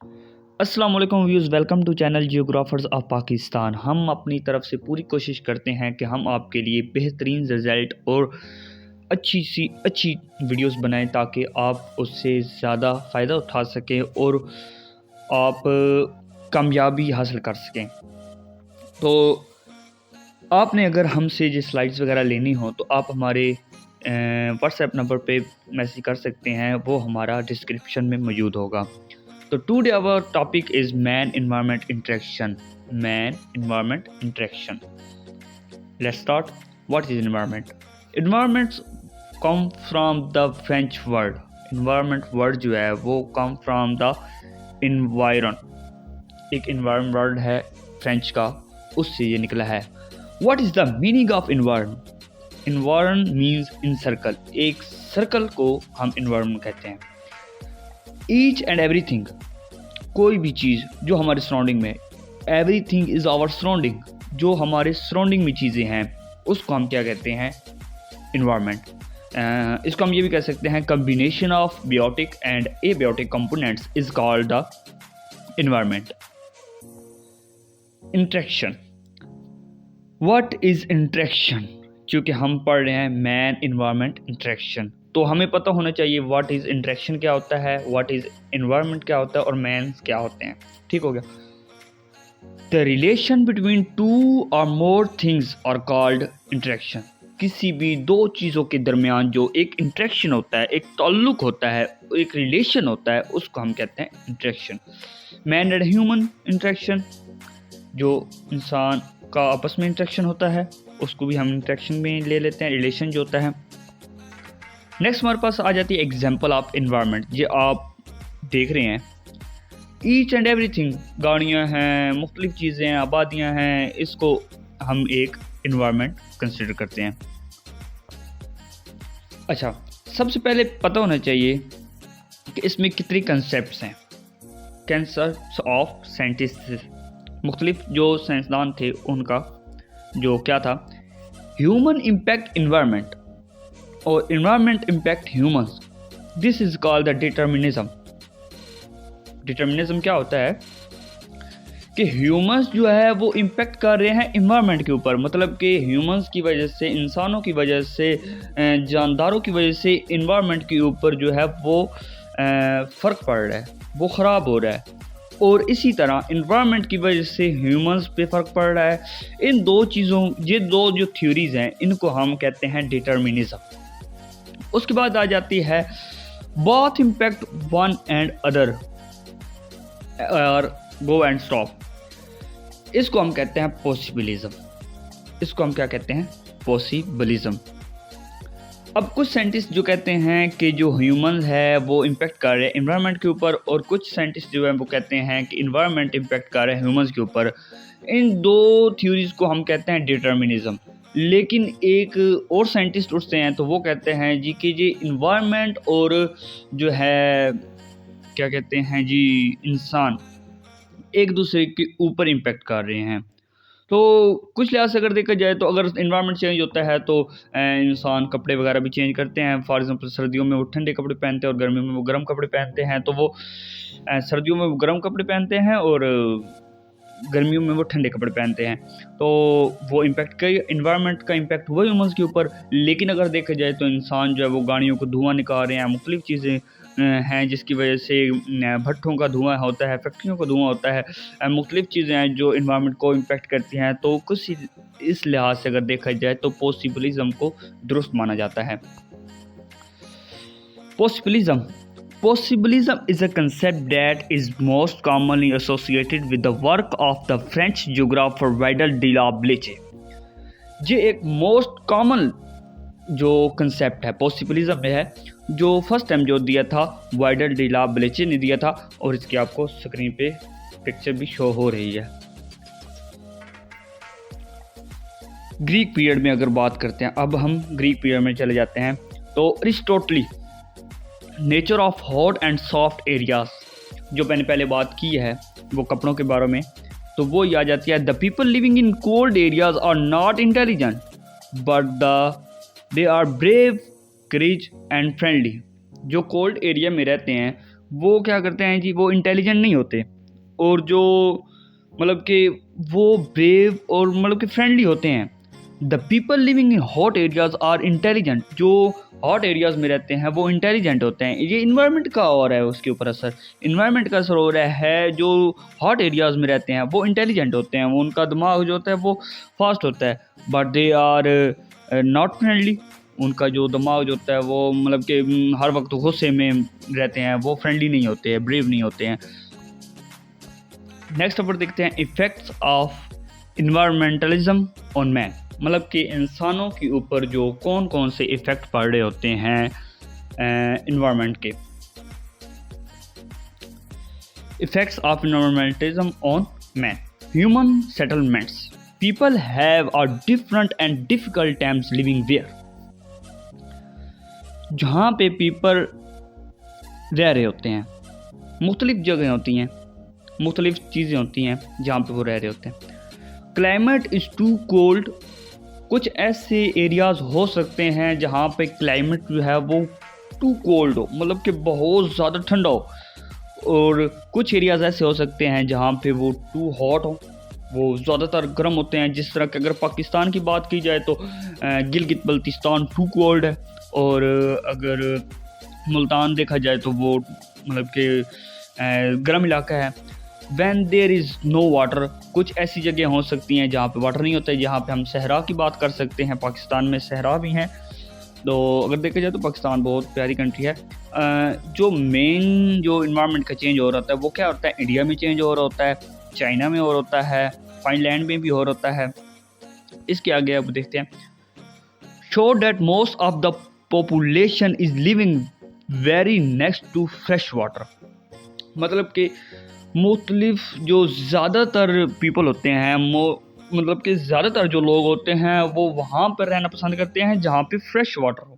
अस्सलाम वालेकुम views, welcome to channel geographers of Pakistan. हम अपनी तरफ से पूरी कोशिश करते हैं कि हम आपके लिए बेहतरीन रिज़ल्ट और अच्छी वीडियोस बनाएं ताकि आप उससे ज़्यादा फ़ायदा उठा सकें और आप कामयाबी हासिल कर सकें। तो आपने अगर हमसे जो स्लाइड्स वगैरह लेनी हो तो आप हमारे व्हाट्सएप नंबर पे मैसेज कर सकते हैं, वो हमारा डिस्क्रिप्शन में मौजूद होगा। So today our topic is man-environment interaction. Man-environment interaction. Let's start. What is environment? Environments come from the French word. Environment word जो है वो come from the environ. एक environment word है फ्रेंच का, उससे ये निकला है। What is the meaning of environment? Environ means encircle. एक सर्कल को हम environment कहते हैं। ईच एंड एवरीथिंग, कोई भी चीज़ जो हमारे सराउंडिंग में, एवरीथिंग इज़ आवर सराउंडिंग, जो हमारे सराउंडिंग में चीज़ें हैं उसको हम क्या कहते हैं? इन्वायरमेंट। इसको हम ये भी कह सकते हैं combination of biotic and abiotic components is called the environment. Interaction, what is interaction? क्योंकि हम पढ़ रहे हैं मैन इन्वायरमेंट इंटरेक्शन, तो हमें पता होना चाहिए व्हाट इज़ इंटरेक्शन क्या होता है, व्हाट इज़ इन्वायरमेंट क्या होता है और मैन क्या होते हैं। ठीक हो गया। द रिलेशन बिटवीन टू और more things are called interaction. किसी भी दो चीज़ों के दरमियान जो एक इंटरेक्शन होता है, एक ताल्लुक होता है, एक रिलेशन होता है, उसको हम कहते हैं interaction. Man and human interaction, जो इंसान का आपस में इंटरेक्शन होता है उसको भी हम इंटरेक्शन में ले लेते हैं, रिलेशन जो होता है। नेक्स्ट हमारे पास आ जाती है एग्जाम्पल ऑफ इन्वायरमेंट। ये आप देख रहे हैं ईच एंड एवरीथिंग, गाड़ियाँ हैं, मुख्तलिफ चीज़ें हैं, आबादियाँ हैं, इसको हम एक इन्वायरमेंट कंसिडर करते हैं। अच्छा, सबसे पहले पता होना चाहिए कि इसमें कितनी कंसेप्ट्स हैं। कंसेप्ट्स ऑफ साइंटिस्ट, मुख्तलिफ जो साइंसदान थे उनका जो क्या था, ह्यूमन इम्पैक्ट इन्वायरमेंट और environment impact humans, this is called the determinism. Determinism क्या होता है कि ह्यूमंस जो है वो इम्पैक्ट कर रहे हैं इन्वायरमेंट के ऊपर, मतलब कि ह्यूमंस की वजह से, इंसानों की वजह से, जानदारों की वजह से इन्वायरमेंट के ऊपर जो है वो फ़र्क पड़ रहा है, वो ख़राब हो रहा है, और इसी तरह इन्वायरमेंट की वजह से ह्यूमंस पे फ़र्क पड़ रहा है। इन दो चीज़ों, ये दो जो थ्योरीज़ हैं, इनको हम कहते हैं डिटर्मिनिज्म। उसके बाद आ जाती है both impact one and other और गो एंड स्टॉप, इसको हम कहते हैं पॉसिबिलिज्म। इसको हम क्या कहते हैं? पॉसिबिलिज्म। अब कुछ साइंटिस्ट जो कहते हैं कि जो ह्यूमन है वो इम्पैक्ट कर रहे हैं इन्वायरमेंट के ऊपर, और कुछ साइंटिस्ट जो है वो कहते हैं कि इन्वायरमेंट इम्पैक्ट कर रहे हैं ह्यूमंस के ऊपर। इन दो थ्योरीज को हम कहते हैं डिटर्मिनिज्म। लेकिन एक और साइंटिस्ट उठते हैं तो वो कहते हैं जी कि जी इन्वायरमेंट और जो है क्या कहते हैं जी इंसान एक दूसरे के ऊपर इम्पैक्ट कर रहे हैं। तो कुछ लिहाज से अगर देखा जाए तो अगर इन्वायरमेंट चेंज होता है तो इंसान कपड़े वगैरह भी चेंज करते हैं। फॉर एग्जांपल सर्दियों में वो ठंडे कपड़े पहनते हैं और गर्मियों में वो गर्म कपड़े पहनते हैं, तो वो सर्दियों में वो गर्म कपड़े पहनते हैं और गर्मियों में वो ठंडे कपड़े पहनते हैं। तो वो इम्पैक्ट का, इन्वायरमेंट का इम्पैक्ट हुआ ह्यूमंस के ऊपर। लेकिन अगर देखा जाए तो इंसान जो है वो गाड़ियों को धुआं निकाल रहे हैं, मुख्तलिफ चीज़ें हैं जिसकी वजह से भट्ठों का धुआं होता है, फैक्ट्रियों का धुआं होता है, मुख्तलिफ चीज़ें हैं जो इन्वायरमेंट को इम्पैक्ट करती हैं। तो कुछ इस लिहाज से अगर देखा जाए तो पॉसिबिलिज्म को दुरुस्त माना जाता है। Possibilism is a concept that is most commonly associated with the work of the French geographer Vidal de la Blache। ये एक मोस्ट कॉमन जो कंसेप्ट है पॉसिबिलिज्म में है, जो फर्स्ट टाइम जो दिया था वाइडल डी ला ब्लेचे ने दिया था, और इसकी आपको स्क्रीन पे पिक्चर भी शो हो रही है। ग्रीक पीरियड में अगर बात करते हैं, अब हम ग्रीक पीरियड में चले जाते हैं, तो अरिस्टोटली nature of hot and soft areas, जो मैंने पहले बात की है वो कपड़ों के बारे में, तो वो ये आ जाती है the people living in cold areas are not intelligent but they are brave, courage and friendly. जो कोल्ड एरिया में रहते हैं वो क्या करते हैं जी, वो इंटेलिजेंट नहीं होते, और जो मतलब कि वो ब्रेव और मतलब कि फ्रेंडली होते हैं। The people living in hot areas are intelligent, जो हॉट एरियाज में रहते हैं वो इंटेलिजेंट होते हैं। ये इन्वायरमेंट का और है उसके ऊपर असर, इन्वायरमेंट का असर हो रहा है। जो हॉट एरियाज में रहते हैं वो इंटेलिजेंट होते हैं, वो उनका दिमाग जो होता है वो फास्ट होता है, but they are not friendly. उनका जो दिमाग जो होता है वो मतलब कि हर वक्त गुस्से में रहते हैं, वो फ्रेंडली नहीं होते हैं, ब्रेव नहीं होते हैं। नेक्स्ट ऊपर देखते हैं effects of environmentalism on man, मतलब कि इंसानों के ऊपर जो कौन कौन से इफ़ेक्ट पड़ रहे होते हैं इन्वायरमेंट के। Effects of environmentalism on man. Human settlements, people have a different and difficult times living there. जहाँ पे पीपल रह रहे होते हैं, मुख्तलिफ जगह होती हैं, मुख्तलिफ चीज़ें होती हैं जहाँ पे वो रह रहे होते हैं। क्लाइमेट इज़ टू कोल्ड, कुछ ऐसे एरियाज़ हो सकते हैं जहाँ पे क्लाइमेट जो है वो टू कोल्ड हो, मतलब कि बहुत ज़्यादा ठंडा हो, और कुछ एरियाज़ ऐसे हो सकते हैं जहाँ पे वो टू हॉट हो, वो ज़्यादातर गर्म होते हैं। जिस तरह कि अगर पाकिस्तान की बात की जाए तो गिलगित बल्तिस्तान टू कोल्ड है, और अगर मुल्तान देखा जाए तो वो मतलब कि गर्म इलाका है। When there is no water, कुछ ऐसी जगह हो सकती हैं जहाँ पे वाटर नहीं होता है, जहाँ पे हम सहरा की बात कर सकते हैं। पाकिस्तान में सहरा भी हैं, तो अगर देखा जाए तो पाकिस्तान बहुत प्यारी कंट्री है। जो मेन जो इन्वायरमेंट का चेंज हो रहा होता है वो क्या होता है, इंडिया में चेंज हो रहा होता है, चाइना में हो रहा होता है, फाइनलैंड में भी हो रहा होता है। इसके आगे अब देखते हैं, show that most of the population is living very next to fresh water, मतलब कि मुख्तलिफ जो ज़्यादातर पीपल होते हैं, मतलब कि ज़्यादातर जो लोग होते हैं वो वहाँ पर रहना पसंद करते हैं जहाँ पे फ्रेश वाटर हो,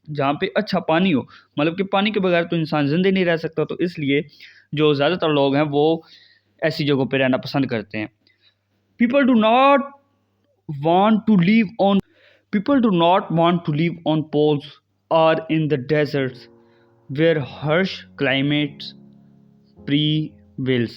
जहाँ पे अच्छा पानी हो। मतलब कि पानी के बगैर तो इंसान ज़िंदा नहीं रह सकता, तो इसलिए जो ज़्यादातर लोग हैं वो ऐसी जगहों पे रहना पसंद करते हैं। People do not want to live on People do not want to live on poles or in the deserts where harsh climates prevails.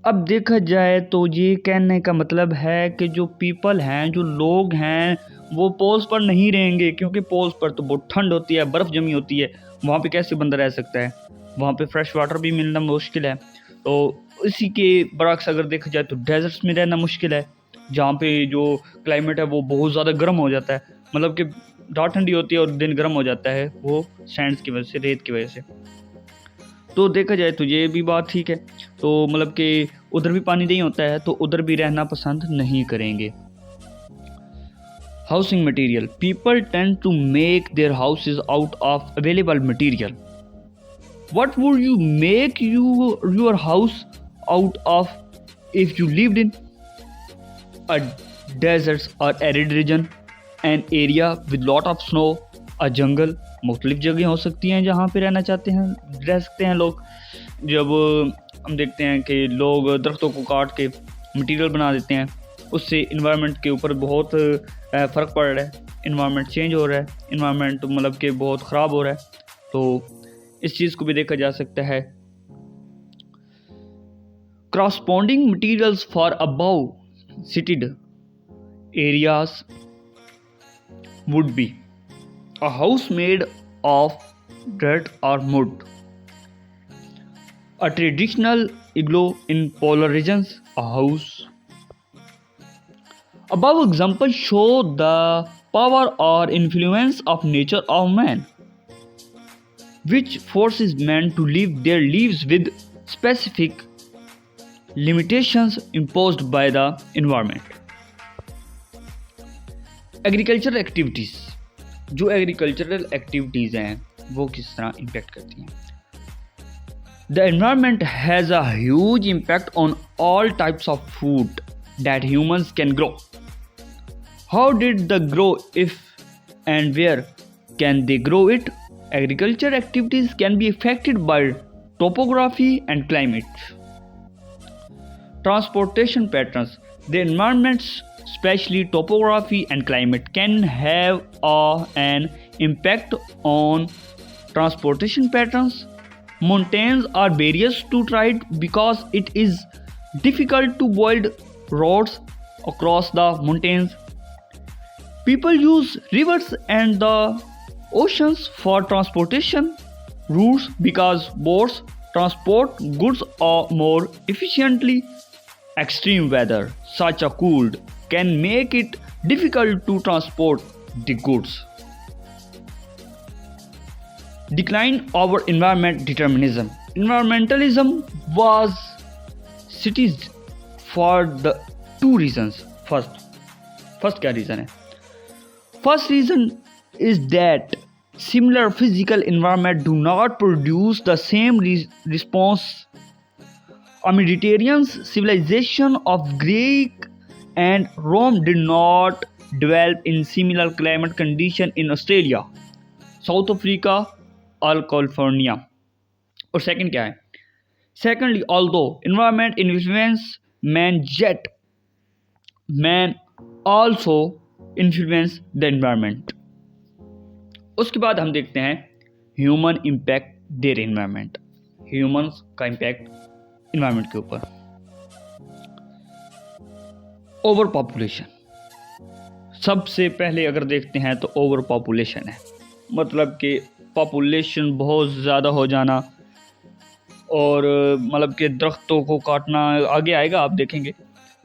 अब देखा जाए तो ये कहने का मतलब है कि जो पीपल हैं, जो लोग हैं, वो पोल्स पर नहीं रहेंगे, क्योंकि पोल्स पर तो बहुत ठंड होती है, बर्फ़ जमी होती है, वहाँ पे कैसे बंदा रह सकता है, वहाँ पे फ्रेश वाटर भी मिलना मुश्किल है। तो इसी के बरक्स अगर देखा जाए तो डेजर्ट्स में रहना मुश्किल है, जहाँ पे जो क्लाइमेट है वो बहुत ज़्यादा गर्म हो जाता है, मतलब कि रात ठंडी होती है और दिन गर्म हो जाता है, वो सैंड्स की वजह से, रेत की वजह से। तो देखा जाए तो ये भी बात ठीक है, तो मतलब कि उधर भी पानी नहीं होता है तो उधर भी रहना पसंद नहीं करेंगे। Housing material, people tend to make their houses out of available material. What would you make your house out of if you lived in a deserts or arid region, an area with lot of snow, a jungle। मुख्तलिफ जगह हो सकती हैं जहाँ पे रहना चाहते हैं, रह सकते हैं लोग। जब हम देखते हैं कि लोग दरख्तों को काट के मटेरियल बना देते हैं, उससे इन्वायरमेंट के ऊपर बहुत फ़र्क पड़ रहा है, इन्वायरमेंट चेंज हो रहा है, इन्वायरमेंट मतलब कि बहुत ख़राब हो रहा है। तो इस चीज़ को भी देखा जा सकता है। Corresponding materials for above cited areas would be a house made of dirt or mud, a traditional igloo in polar regions, a house. Above examples show the power or influence of nature of man, which forces man to live their lives with specific limitations imposed by the environment. Agricultural activities, जो agricultural activities हैं वो किस तरह impact करती हैं। The environment has a huge impact on all types of food that humans can grow. How did they grow if and where can they grow it? Agriculture activities can be affected by topography and climate. Transportation patterns, the environments, especially topography and climate, can have an impact on transportation patterns. Mountains are barriers to trade because it is difficult to build roads across the mountains. People use rivers and the oceans for transportation routes because boats transport goods more efficiently. Extreme weather, such as cold, can make it difficult to transport the goods. Decline over environment determinism. Environmentalism was cities for the two reasons. First क्या reason है? First reason is that similar physical environment do not produce the same response. A Mediterranean civilization of Greek and Rome did not develop in similar climate condition in Australia, South Africa or California. और second क्या है? Secondly, although environment influence man, yet man also influence the environment. उसके बाद हम देखते हैं human impact their environment, humans का impact environment के ऊपर. Over population. सबसे पहले अगर देखते हैं तो ओवर पॉपुलेशन है, मतलब कि पॉपुलेशन बहुत ज़्यादा हो जाना और मतलब कि दरख्तों को काटना आगे आएगा आप देखेंगे.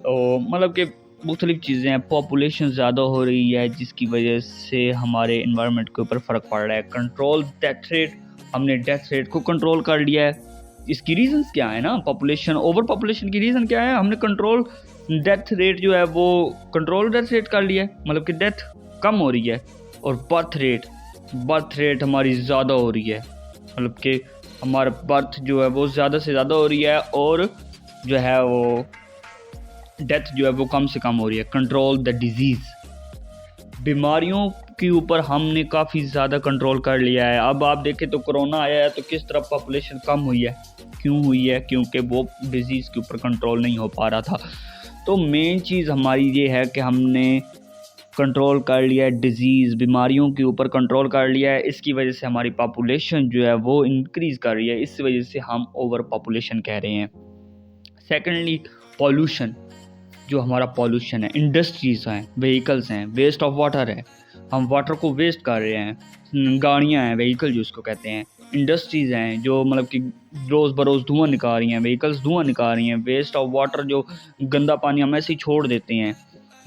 और मतलब कि मुख्तलिफ चीज़ें हैं, पॉपुलेशन ज़्यादा हो रही है जिसकी वजह से हमारे इन्वायरमेंट के ऊपर फ़र्क पड़ रहा है. कंट्रोल डेथ रेट, हमने डेथ रेट को कंट्रोल कर लिया है. इसकी रीज़न्स क्या है ना, पॉपुलेशन ओवर पॉपुलेशन की रीज़न क्या है, हमने कंट्रोल डेथ रेट जो है वो कंट्रोल डेथ रेट कर लिया है, मतलब कि डेथ कम हो रही है. और बर्थ रेट हमारी ज़्यादा हो रही है, मतलब कि हमारा बर्थ जो है वो ज़्यादा से ज़्यादा हो रही है और जो है वो डेथ जो है वो कम से कम हो रही है. Control the disease. बीमारियों के ऊपर हमने काफ़ी ज़्यादा कंट्रोल कर लिया है. अब आप देखें तो कोरोना आया है तो किस तरह पॉपुलेशन कम हुई है. क्यों हुई है? क्योंकि वो डिजीज़ के ऊपर कंट्रोल नहीं हो पा रहा था. तो मेन चीज़ हमारी ये है कि हमने कंट्रोल कर लिया है, डिजीज़ बीमारियों के ऊपर कंट्रोल कर लिया है. इसकी वजह से हमारी पॉपुलेशन जो है वो इंक्रीज़ कर रही है, इस वजह से हम ओवर पॉपुलेशन कह रहे हैं. सेकेंडली पॉल्यूशन, जो हमारा पॉल्यूशन है, इंडस्ट्रीज़ हैं, व्हीकल्स हैं, वेस्ट ऑफ वाटर है, हम वाटर को वेस्ट कर रहे हैं. गाड़ियाँ हैं, व्हीकल जिसको कहते हैं, इंडस्ट्रीज़ हैं जो मतलब कि रोज़ बरोज़ धुआं निकाल रही हैं, व्हीकल्स धुआं निकाल रही हैं. वेस्ट ऑफ वाटर, जो गंदा पानी हम ऐसे ही छोड़ देते हैं,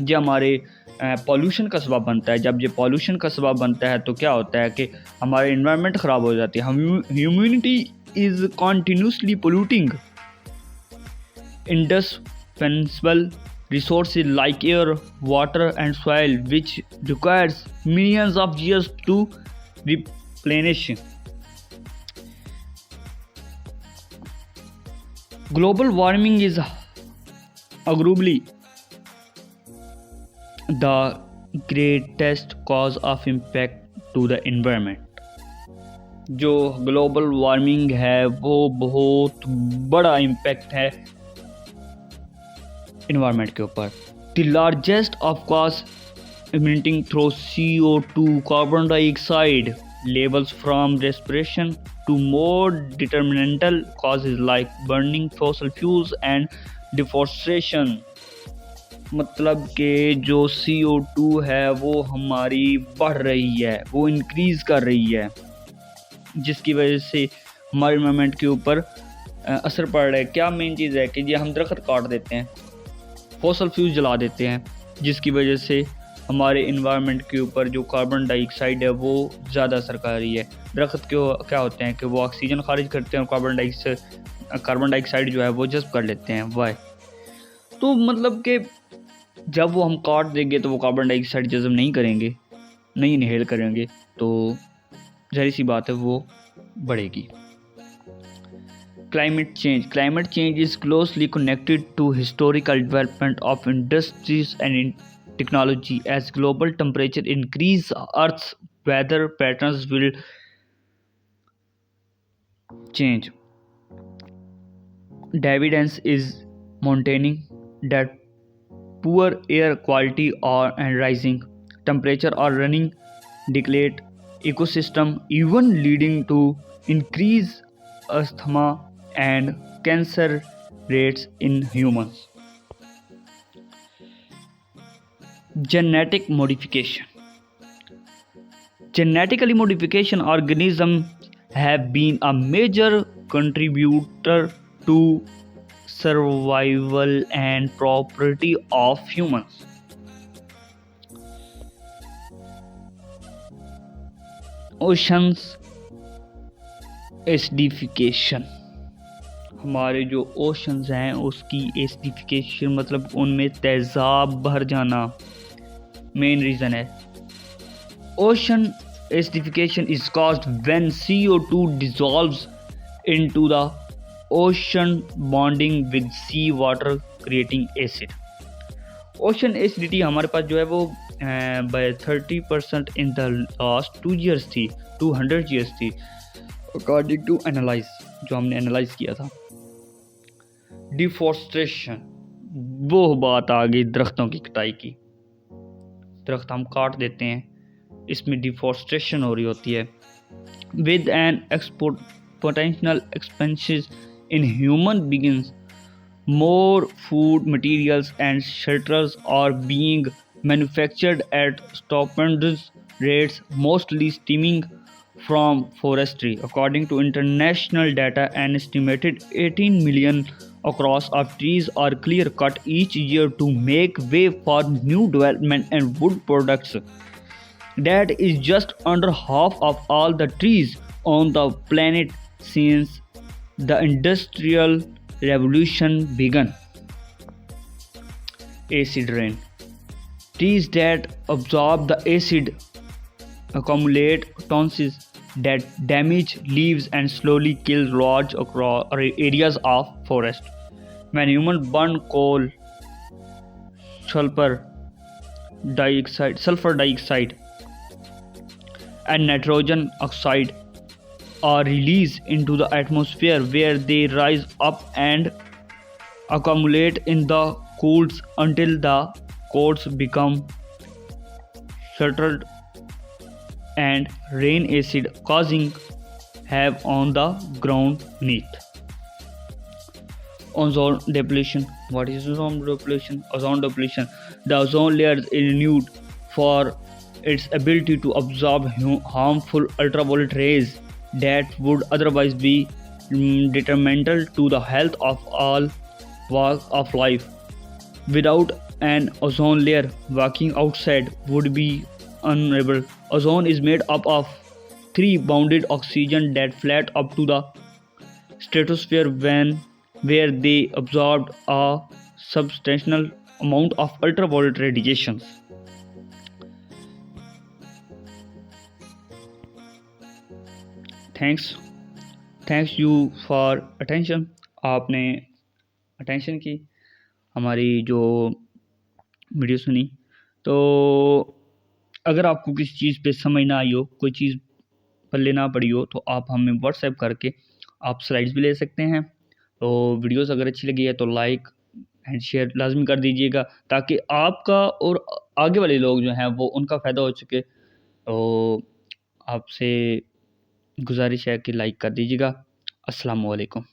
ये हमारे पॉल्यूशन का सबब बनता है. जब ये पॉल्यूशन का सबब बनता है तो क्या होता है कि हमारे इन्वायरमेंट ख़राब हो जाती है. Humanity is continuously polluting indispensable resources like air, water and soil, which requires millions of years to replenish. Global warming is arguably the greatest cause of impact to the environment. जो global warming है वो बहुत बड़ा impact है environment के ऊपर. The largest of cause emitting through CO2, carbon dioxide levels from respiration to more detrimental causes like burning fossil fuels and deforestation. मतलब कि जो CO2 है वो हमारी बढ़ रही है, वो इंक्रीज़ कर रही है, जिसकी वजह से हमारे इन्वायरमेंट के ऊपर असर पड़ रहा है. क्या मेन चीज़ है कि ये हम दरख्त काट देते हैं, फॉसल फ्यूल जला देते हैं, जिसकी वजह से हमारे इन्वायरमेंट के ऊपर जो कार्बन डाइऑक्साइड है वो ज़्यादा असर कर रही है. दरख्त क्या होते हैं कि वो ऑक्सीजन खारिज करते हैं और कार्बन डाइऑक्साइड जो है वो जज़्ब कर लेते हैं. वाई? तो मतलब कि जब वो हम काट देंगे तो वो कार्बन डाइऑक्साइड जज़्ब नहीं करेंगे, नहीं इनहेल करेंगे, तो ज़ाहिर सी बात है वो बढ़ेगी. Climate change is closely connected to historical development of industries and technology. As global temperature increase, Earth's weather patterns will change. Evidence is maintaining that poor air quality and rising temperature are running decade ecosystem, even leading to increased asthma and cancer rates in humans. Genetic modification. Genetically modification organisms have been a major contributor to survival and property of humans. Oceans acidification, हमारे जो oceans हैं उसकी acidification मतलब उनमें तेज़ाब भर जाना main reason है. Ocean acidification is caused when CO2 dissolves into the ocean bonding with sea water creating acid. Ocean acidity हमारे पास जो है वो by 30% in the last 2 years थी, 200 years थी, अकॉर्डिंग टू एनालाइज जो हमने एनालाइज किया था. डिफॉरेस्टेशन, वो बात आ गई दरख्तों की कटाई की. दरख्त हम काट देते हैं, इसमें डिफॉरेस्टेशन हो रही होती है. With an export potential expenses in human begins, more food materials and shelters are being manufactured at stupendous rates, mostly stemming from forestry. According to international data, an estimated 18 million across of trees are clear cut each year to make way for new development and wood products. That is just under half of all the trees on the planet since the Industrial Revolution began. Acid rain. Trees that absorb the acid accumulate toxins that damage leaves and slowly kill large areas of forest. When humans burn coal, sulfur dioxide, and nitrogen oxide are released into the atmosphere where they rise up and accumulate in the cores until the cores become shuttered and rain acid causing havoc on the ground beneath. Ozone depletion. What is ozone depletion? Ozone depletion. The ozone layer is renewed for its ability to absorb harmful ultraviolet rays that would otherwise be detrimental to the health of all walks of life. Without an ozone layer, walking outside would be unbearable. Ozone is made up of three bounded oxygen that float up to the stratosphere where they absorb a substantial amount of ultraviolet radiations. Thanks you for attention. आपने attention की, हमारी जो video सुनी. तो अगर आपको किसी चीज़ पे समझ ना आई हो, कोई चीज़ पल्ले ना पड़ी हो, तो आप हमें व्हाट्सएप करके आप स्लाइड्स भी ले सकते हैं. तो वीडियोस अगर अच्छी लगी है तो लाइक एंड शेयर लाजमी कर दीजिएगा ताकि आपका और आगे वाले लोग जो हैं वो उनका फ़ायदा हो सके. तो आपसे गुजारिश है कि लाइक कर दीजिएगा. अस्सलाम वालेकुम.